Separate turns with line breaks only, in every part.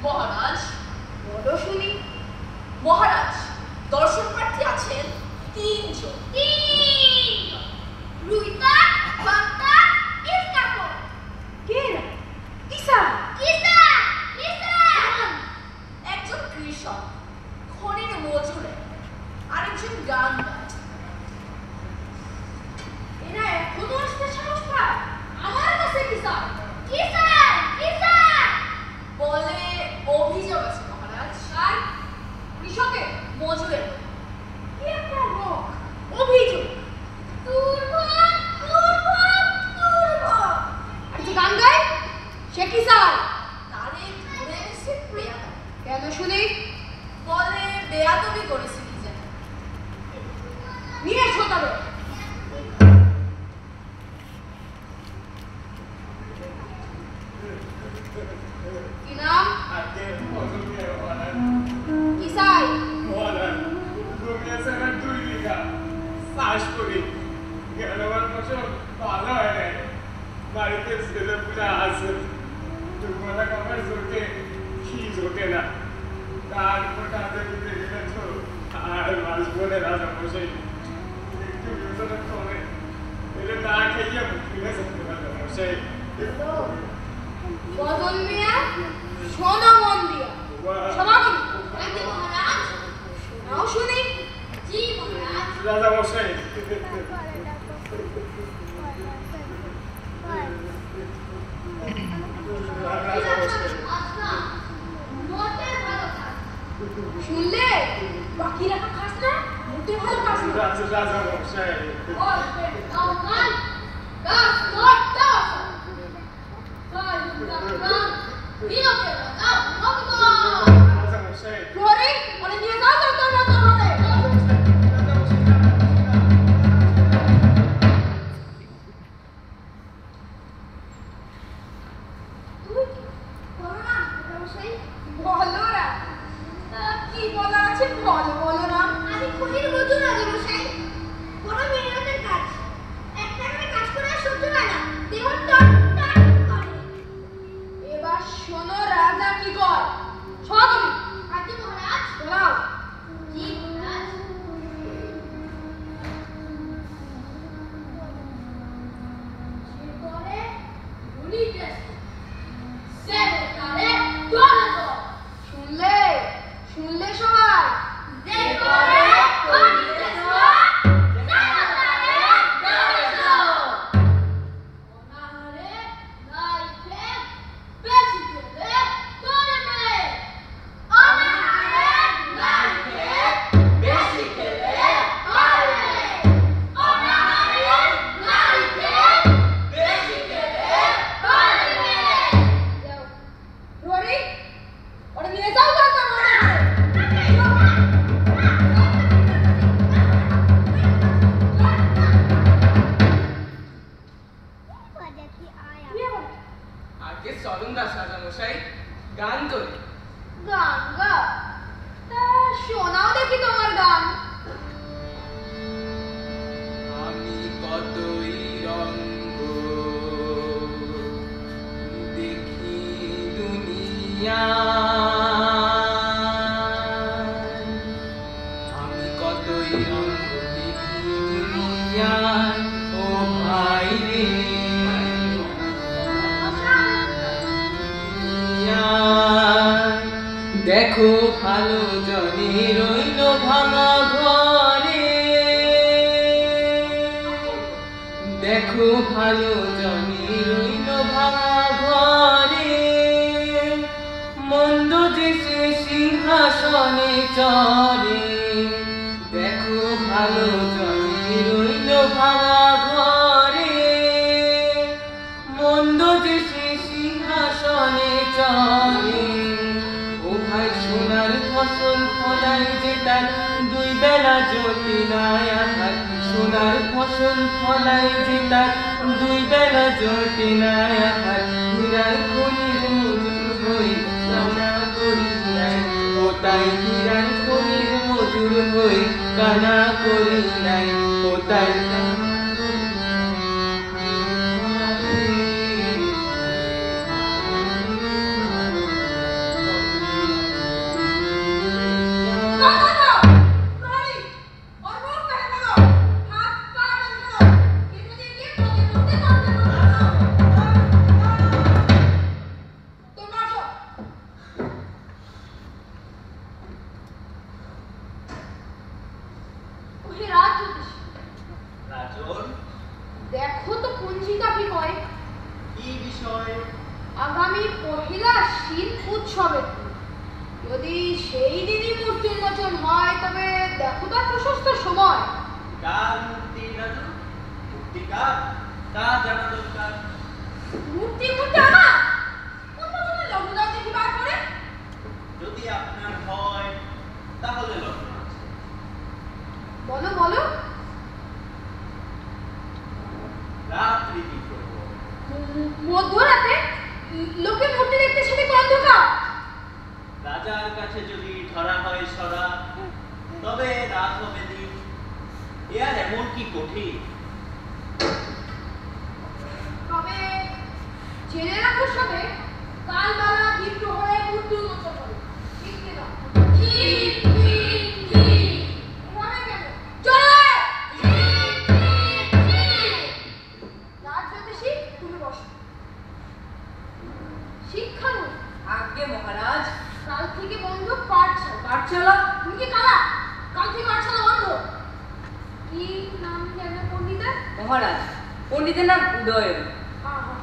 মহারাজ,
বলো শুনি।
মহারাজ, দর্শন প্রার্থী আছেন 3 জন।
রুইতা, বাপ্পা, ইস্কাপো।
কে না? কিসা?
কিসা? কিসা?
একজন কৃষক, খনির মজুরে, আরেকজন গান গায়।
এরা এখনো আসতে সাহস পায় আমার কাছে কিসা?
কিসা? কিসা?
বলে অভিযোগ আছে মহারাজ।
আর কৃষকের
মজুরের
কি একটা রোগ, অভিযোগ।
দুর্ভোগ, দুর্ভোগ, দুর্ভোগ।
আর যে গান গায় সে কিসা?
তারে ধরে এসে বেয়াদবি।
কেন শুনি?
বলে বেয়াদবি করেছে কি জানি।
নিয়ে এসো তবে। কি নাম? কিসাই?
বাড়িতে ছেলে পুরা আছে, দুপুরা খাবার জোটে কি জোটে না, তারপর কাঁদে দিতে গেলে তো আর মাস বলে রাজা মশাই একটু বিবেচনা করে এলে না খাইয়া মুক্তি গেছে রাজা মশাই।
বদন মিয়া, শোনো মন দিয়া। সমাগম।
আগে মহারাজ।
নাও শুনি।
জি মহারাজ।
রাজা মশাই
আচ্ছা, মোটে ভালো থাক।
শুনলে? বাকি রাখা খাস না, মোটে ভালো খাস না।
রাজা মশাই
আওয়াজ, গাছ লট দাও। গাছ গাছ, বিরকে দাও, ভক্ত।
রাজা মশাই
প্রহরী, ওরে নিয়ে যাও তোর তোর মতো হবে।
তুই করো না, মশাই।
বলো না। তা কি বলার আছে বলো, বলো না।
আমি খুনির মজুর রাজামশাই। বড় মেহনতের কাজ। একটা করে কাজ করে আর সহ্য হয় না। দেহ টন টন করে।
এবার শোনো রাজা কি কর। সমাগম।
আগে মহারাজ।
বলাও।
জি মহারাজ। সে করে ভুলিতেছে। সে করে দরদ।
শুনলে? শুনলে সবাই?
যে করে ভুলিতেছে।
প্রহরী, ওরে নিয়ে যাও তোর তোর মতো হবে। কি হবে?
আগে চলুন দাস রাজা মশাই, গান করি।
গান গা? তা শোনাও দেখি তোমার গান।
আমি কতই রঙ্গ দেখি দুনিয়া, আমি কতই রঙ্গ দেখি দুনিয়া। ও ভাই রে দেখো ভালো জনে রইল ভাঙা ঘরে, দেখো ভালো জনে রইল ভাঙা ঘরে। মন্দ যে সে সিংহাসনে চড়ে, দেখো ভালো জনে রইল ভাঙা ঘরে। মন্দ যে সে সিংহাসনে চড়ে। ও ভাই সোনার ফসল ফলাই যে তার দুই বেলা জোটে নাই আহার। সোনার ফসল ফলাই যে তার দুই বেলা জোটে নাই আহার। হীরার খনির মজুর হই কানা করি নাই, ও তাই হীরার খনির মজুর হই কানা করি নাই, ও তাই
আগামী পহিলা শীত উৎসবের দিন। যদি সেই দিনই মূর্তি উন্মোচন হয় তবে দেখো তার প্রশস্ত সময়।
কার মূর্তি রাজু? মূর্তি কার তা জানা দরকার।
মূর্তি আমার উন্মোচনে লগ্নদার দেখি বার করে।
যদি আপনার হয় তাহলে লগ্ন আছে।
বলো বলো।
রাত্রি কি করব?
মধ্যরাতে লোকে মূর্তি দেখতে সেটা অন্ধকার।
রাজার কাছে যদি ধরা হয় সরা তবে রাত হবে দিন। এ আর এমন কি কঠিন?
তবে জেনে রাখো সবে কাল বেলা দ্বীপ প্রহরে মূর্তি উন্মোচন হবে। ঠিক কিনা? ঠিক ঠিক ঠিক। এভাবে কেন? জয়! ঠিক ঠিক ঠিক। রাজ জ্যোতিষী তুমি বসো। শিক্ষানুষ
আজ্ঞে মহারাজ।
কাল থেকে বন্ধ পাঠশালা।
পাঠশালা?
তুমি কি কালা? কাল থেকে পাঠশালা বন্ধ। কি নাম যেন পণ্ডিতের?
মহারাজ, পণ্ডিতের নাম উদয়ন।
আহা।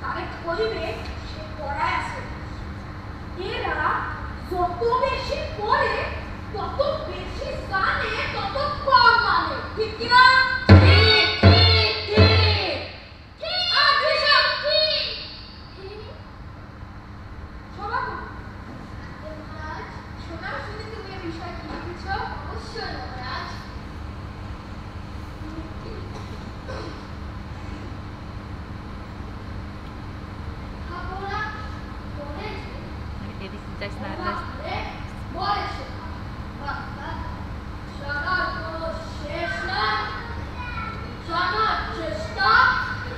তারে কইবে সে পড়ায় আছে। এরা যত বেশি পড়ে তত বেশি জানে তত কম মানে। ঠিক কি না? ঠিক ঠিক ঠিক। ঠিক আছে সব ঠিক। শোনো
মহারাজ,
শোনা শুনে তুমি এই বিষয় কি লিখেছ?
অবশ্যই মহারাজ। খাবরা বলেছে বলেছে বাবা জানার কোনো শেষ নাই, জানার চেষ্টা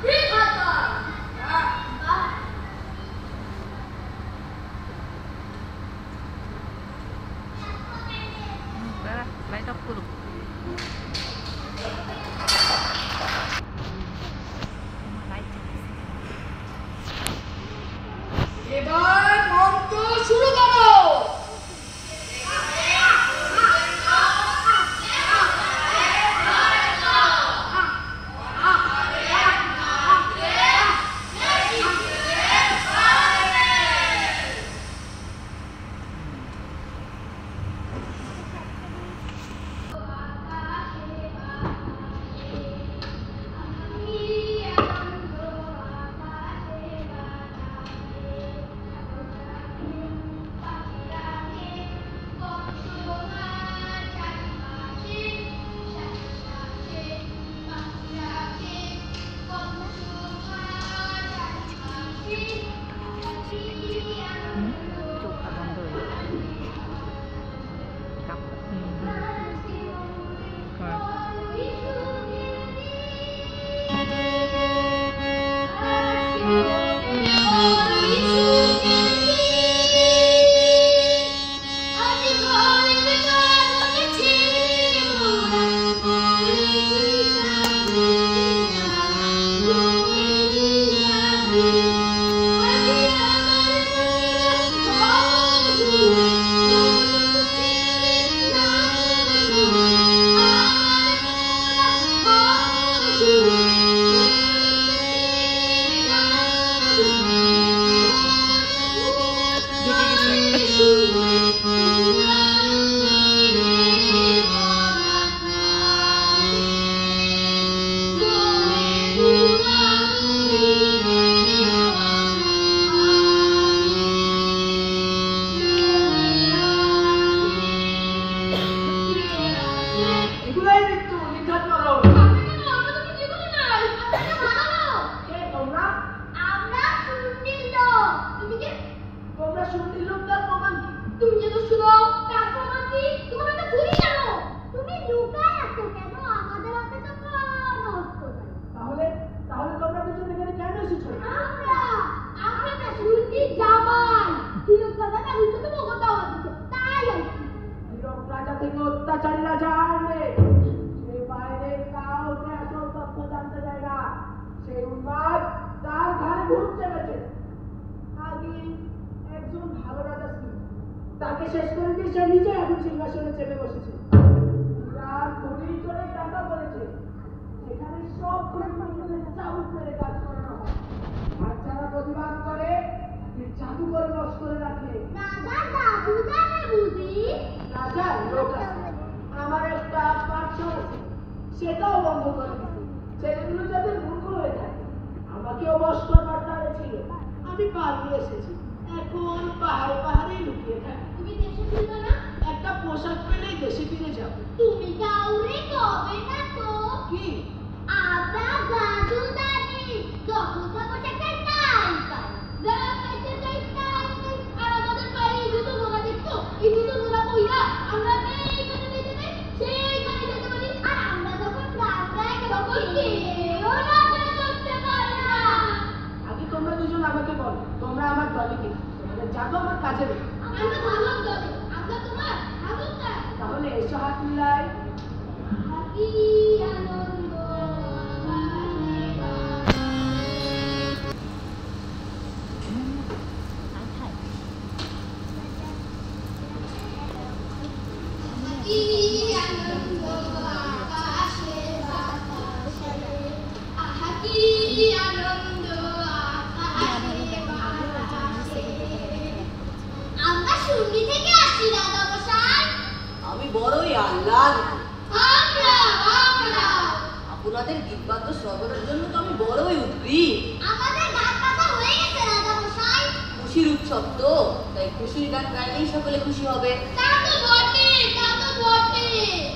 বৃথাতা।
Light off করো।
এবার মন্ত্র শুরু করো।
চোখটা বন্ধ হয়ে যাবে।
এগুলাই মৃত্যু নির্ধারণ করো। কে তোমরা?
আমরা সুনীল লোক। তুমি কে?
তোমরা শুনলি লোক, তার প্রমাণ কি?
তুমি যে তো শুনো তার প্রমাণ কি? তোমার হাতে ছুরি কেন? তুমি লুকায় আছো কেন? আমাদের হাতে তো কোনো অস্ত্র নাই।
তাহলে তাহলে তোমরা দুজন এখানে কেন এসেছো?
আমরা না সুনীল জামাই। তিলক দাদা না উচ্চতে মগজ দাওয়া দিচ্ছে। তাই আইছি।
হীরক রাজা থেকে অত্যাচারীরা জানবে। সে বাইরে কাউকে আসল তথ্য জানতে দেয় না। সেই উন্মাদ তার ঘরে ভূত চেপেছে। আগে একজন ভালো রাজা ছিল, তাকে শেষ করে দিয়ে সে নিজে এখন সিংহাসনে চেপে বসেছে। তার খনি করে টাকা বলেছে, সেখানে সব খনি চাবুক মেরে কাজ করানো হয়। আছে।
রাজা দাদু জানে বুঝি?
রাজার লোক আছে, আমার একটা পাঠশালা আছে, সেটাও বন্ধ করে দিচ্ছে। ছেলেগুলো যাতে মূর্খ হয়ে থাকে। আমাকেও বশ করবার তাড়ে ছিল, আমি পালিয়ে এসেছি। এখন পাহাড়ে পাহাড়ে লুকিয়ে থাকি।
তুমি দেশে ফিরবে না?
একটা পোশাক পেলেই দেশে ফিরে যাব।
তুমি কাউরে কবে না তো?
কি?
আমরা দাদু জানি যখন তখন একটা টাইম পাই, যা খাইতে চাই তাই খাই। আর আমাদের পায়ে এই দুটো গোড়া দেখছো? এই দুটো গোড়া কইরা আমরা এইখানে যেতে পারি, সেইখানে যেতে পারি। আর আমরা যখন গান গাই তখন কেউ নাচে করতে পারে না।
আগে তোমরা দুজন আমাকে বলো, তোমরা আমার দলে কিনা? তোমাদের জাদু আমার কাজে দেবে।
আমরা ভালো দলে, আমরা তোমার ভালো চাই।
তাহলে এসো হাত মিলাই।
কি আনন্দ কি আনন্দ আকাশে বাতাসে, আহা কি আনন্দ আকাশে বাতাসে। আমরা শুনি থেকে আসি দাদা মশাই।
আমি বড়ই আহ্লাদ।
আমরা
আপনাদের গীতবাদ্য শ্রবণের জন্য তো আমি বড়ই উদ্গ্রীব।
আমাদের গান কথা হয়ে গেছে রাজা মশাই।
খুশির উৎসব তো, তাই খুশির গান গাইলেই সকলে খুশি হবে।
তা তো বটে, তা তো বটে।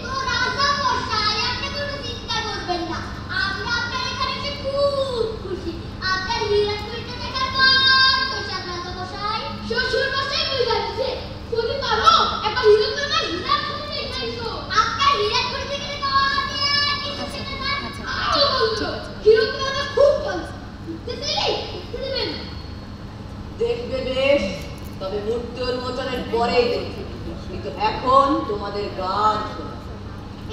তো রাজা মশাই আপনি কোনো চিন্তা করবেন না, আমরা আপনার এখানে এসে খুব খুশি। আপনার হীরা চুরিটা দেখার বড় পোশাক রাজা মশাই। শ্বশুর মশাই কই যাচ্ছে? যদি পারো একবার হীরা চুরিটা হীরা চুরি দেখাইছো। আপনার হীরা চুরি দেখে কিছু সেটা না। আরো বলছো হীরা চুরিটা খুব ভালো। দিলেন
দেখবে বেশ, তবে মূর্তি উন্মোচনের পরেই দেখবে। কিন্তু এখন তোমাদের গান শোনা।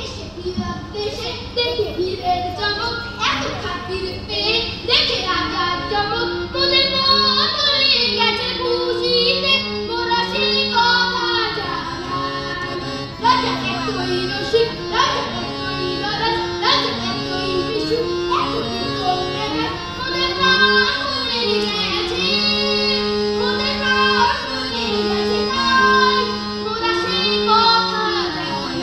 এসে ফিরার দেশে দেখে হীরের চমক, এত খাতির পেয়ে দেখে রাজার চমক। তোদের মনে গেছে খুশিতে, মোরা সেই কথা জানাই। রাজা এতই রসিক, রাজা এতই ররস, রাজা এতই বিশুক, এতই কমবে না। মোদের প্রাণ মনে গেছে, মোদের প্রাণ মনে গেছে তাই মোরা সেই কথা জানাই।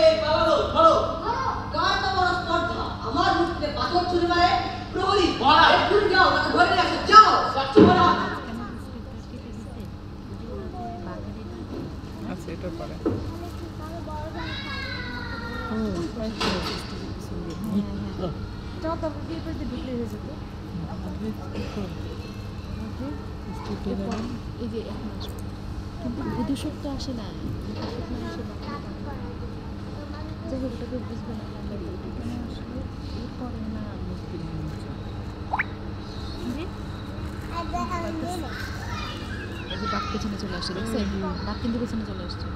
এই পালালো, ধরো। কার তো বড় স্পর্ধা, আমার মূর্তিতে পাথর ছুঁড়ে মারে। প্রহরী, এক্ষুনি যাও, তাকে ধরে নিয়ে আসো, যাও।
আচ্ছা এটা করে
এই যে এখন আসবে কিন্তু বিদূষক তো আসে না, যাই হোক ওটাকে বুঝবে না এখানে আসলে এ করে না এই যে বাঘ পেছনে চলে আসছে, দেখছেন বাঘ কিন্তু পেছনে চলে আসছে,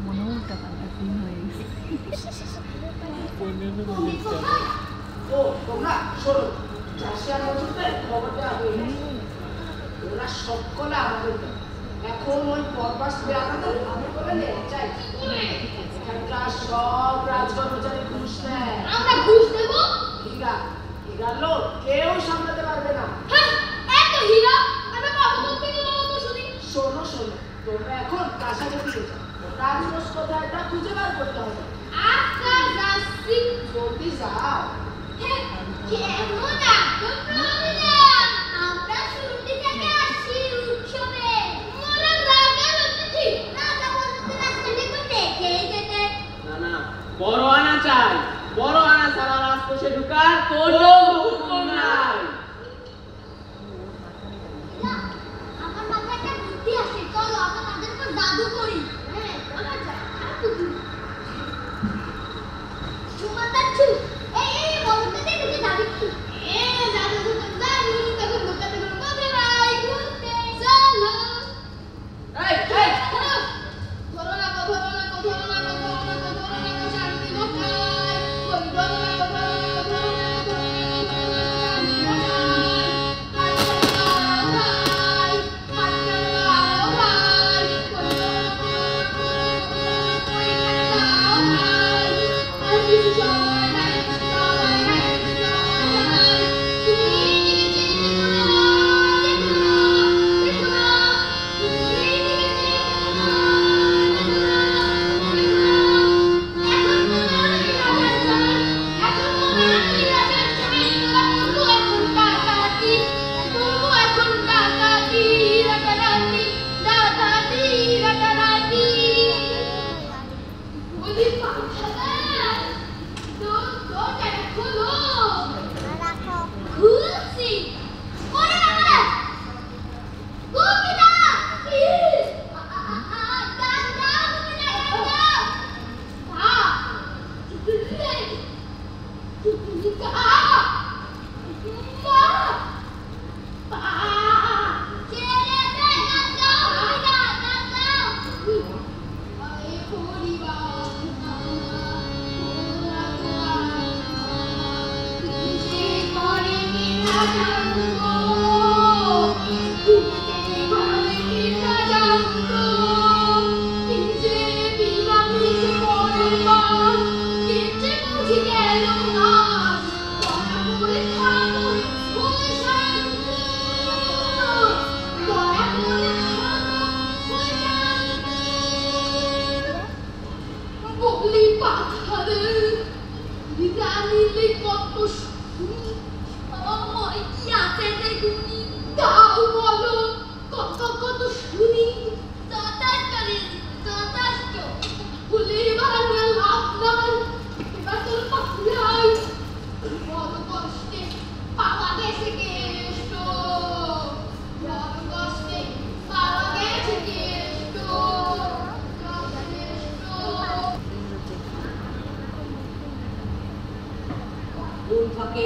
মনে উল্টা পাল্টা ফিল হয়ে গেছে।
ও তোমরা শোনো, চাষিয়ার মধ্যে খবর দেওয়া হয়ে ওরা সকলে আমাদের দল। এখন ওই পরপাস বেড়াতে আমি করে নিয়ে চাই এখানকার সব রাজকর্মচারী ঘুষ নেয়।
আমরা ঘুষ দেবো?
হীরার লোক কেউ সামলাতে পারবে না।
হ্যাঁ, এত হীরা আমরা পাবো কোথেকে বলো তো শুনি।
শোনো শোনো, তোমরা এখন প্রাসাদে ফিরে যাও, রাজকোষ কোথায় তা খুঁজে বার করতে হবে।
আচ্ছা যাচ্ছি।
জলদি যাও।
হ্যাঁ, কেমন একদম প্রহরীরা, আমরা শুরুটি থেকে আসছি উৎসবে। মোরা রাগের অতিথি, রাজা বলতে রাস্তাটি তো দেখেই যেতে।
না না, বড় আনা চাই, বড় আনা ছাড়া রাজকোষে ঢুকার কোনো হুকুম নাই।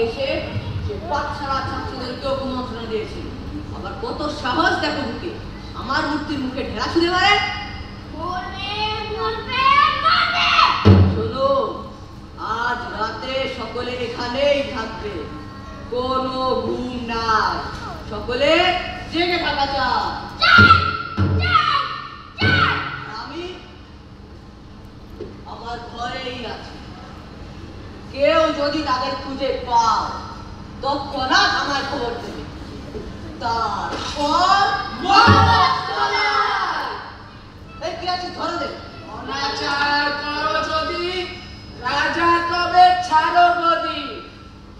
এসে সে পাঠশালা ছাত্রদেরকে কুমন্ত্রণা দিয়েছে। আবার কত সাহস দেখো বুকে আমার মূর্তির মুখে ঢেলা ছুঁড়ে মারে। শোনো, আজ রাতে সকলে এখানেই থাকবে, কোনো ঘুম নাই, সকলে জেগে থাকা চাই। আমি আমার ঘরেই আছি, কেউ যদি তাদের খুঁজে পাও তৎক্ষণাৎ আমার খবর দেবে। তারপর কি আছে ধরে দেবে।
অনাচার করো যদি রাজা তবে ছাড়ো গদি,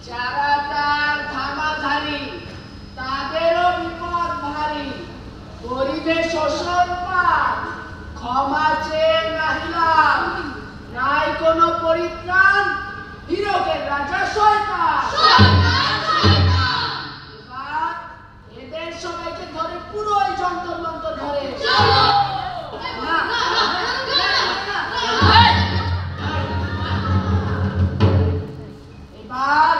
যারা তার ধামাধারী তাদেরও বিপদ ভারী, করিবে শোষণ পাপ ক্ষমা চেয়ে নাহিলাম, নাই কোনো পরিত্রাণ হিরকের রাজা শয়তান। এবার এদের সবাইকে ধরে পুরো এই যন্ত্র মন্ত্র ধরে এবার